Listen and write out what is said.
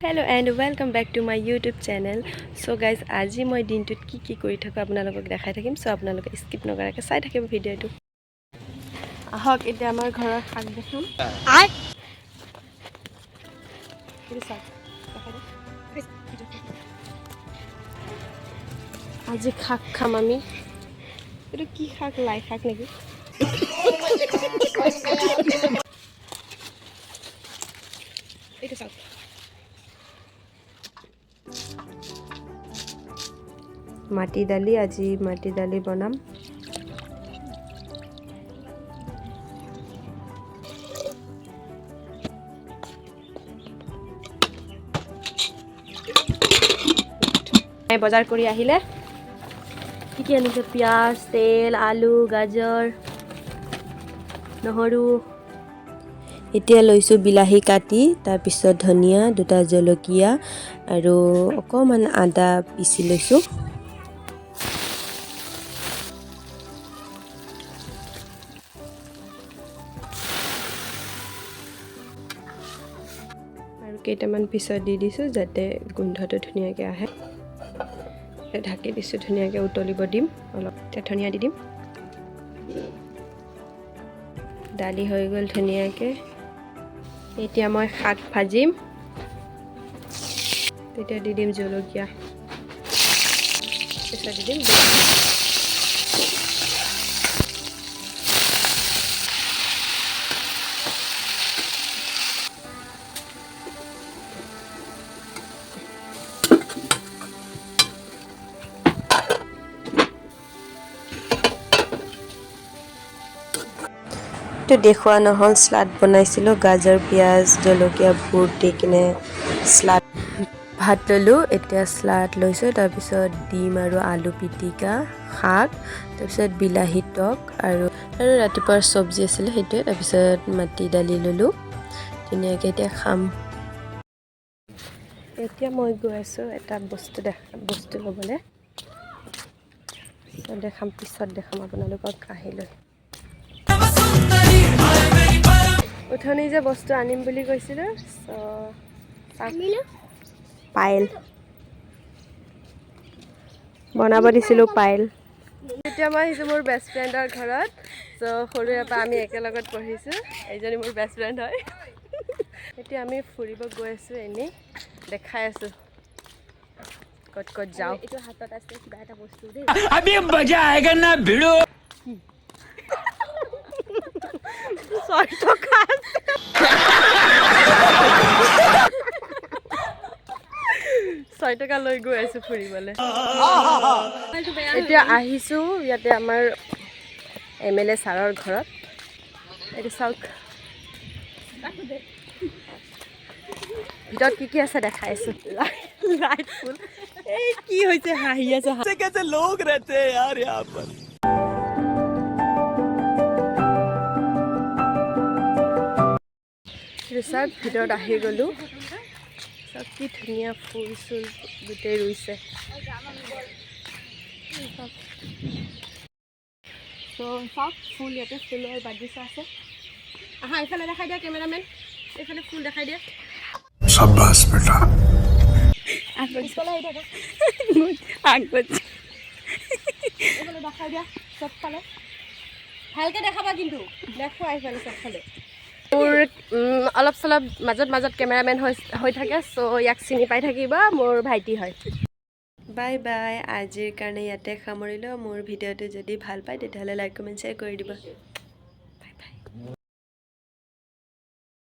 Hello and welcome back to my YouTube channel. So guys, আজি মই দিনটোত কি কৰি থাকো আপোনালোকক দেখাই থাকিম। সো আপোনালোকে স্কিপ নকৰাকৈ চাই থাকিব ভিডিওটো। আহক এতিয়া আমাৰ ঘৰৰ শাক দেখাম। আজি শাক খাম আমি। এইটো কি শাক, লাই শাক নেকি? এইটো চাওক। মাটি দালি, আজি মাটি দালি বনাম। বজাৰ কৰি আহিলে কি আনিছে? পিঁয়াজ, তেল, আলু, গাজৰ, নহৰু। এতিয়া লৈছোঁ বিলাহী কাটি, তাৰপিছত ধনিয়া, দুটা জলকীয়া আৰু অকণমান আদা পিচি লৈছোঁ। আৰু কেইটামান পিছত দি দিছোঁ যাতে গোন্ধটো ধুনীয়াকৈ আহে। ঢাকি দিছোঁ, ধুনীয়াকৈ উতলিব দিম। অলপ ধনিয়া দি দিম। দালি হৈ গ'ল ধুনীয়াকৈ। এতিয়া মই শাক ভাজিম, তেতিয়া দি দিম জলকীয়া, পিছত দি দিম তো দেখুওৱা নহ'ল, স্লাড বনাইছিলোঁ। গাজৰ, পিঁয়াজ, জলকীয়া, বুট দি কিনে স্লাড ভাত ল'লোঁ। এতিয়া স্লাড লৈছোঁ, তাৰপিছত ডিম আৰু আলু পিটিকা, শাক, তাৰপিছত বিলাহী টক আৰু ৰাতিপুৱাৰ চব্জি আছিলে সেইটোৱে। তাৰপিছত মাটি দালি ল'লোঁ। ধুনীয়াকৈ এতিয়া খাম। এতিয়া মই গৈ আছোঁ এটা বস্তু ল'বলৈ। পিছত দেখাম আপোনালোকক আহিলৈ। উঠনি যে বস্তু আনিম বুলি কৈছিলোঁ, পাইল বনাব দিছিলোঁ, পাইল। এতিয়া মই আহিছোঁ মোৰ বেষ্ট ফ্ৰেণ্ডৰ ঘৰত। সৰুৰে পৰা আমি একেলগত পঢ়িছোঁ। এইজনী মোৰ বেষ্ট ফ্ৰেণ্ড হয়। এতিয়া আমি ফুৰিব গৈ আছোঁ, এনেই দেখাই আছোঁ ক'ত ক'ত যাওঁ। এইটো হাতত আছে কিবা এটা বস্তু দেই। আবে মজা আয়েগা না ভিড়ো। 6 টকা। 6 টকা লৈ গৈ আছোঁ ফুৰিবলৈ। এতিয়া আহিছোঁ ইয়াতে আমাৰ MLA ছাৰৰ ঘৰত। এইটো চাওক, ভিতৰত কি আছে দেখাই আছোঁ। লাইট ফুল। এই কি হৈছে, হাঁহি আছে। कैसे लोग रहते हैं यार यहाँ पर। চাওক ভিতৰত আহি গ'লোঁ। চাওক কি ধুনীয়া ফুল চুল গোটেই ৰুইছে। চাওক ফুল, ইয়াতে ফুলৰ বাগিচা আছে। আহা এইফালে দেখাই দিয়া কেমেৰামেন, এইফালে ফুল দেখাই দিয়া। শাবাশ বেটা। দেখাই দিয়া চবফালে, ভালকে দেখাবা কিন্তু। দেখুৱা এইফালে চবফালে। মোৰ অলপ চলপ মাজত কেমেৰামেন হৈ থাকে। ইয়াক চিনি পাই থাকিবা, মোৰ ভাইটি হয়। বাই বাই, আজিৰ কাৰণে ইয়াতে সামৰিলোঁ। মোৰ ভিডিঅ'টো যদি ভাল পায় তেতিয়াহ'লে লাইক কমেণ্ট শ্বেয়াৰ কৰি দিব।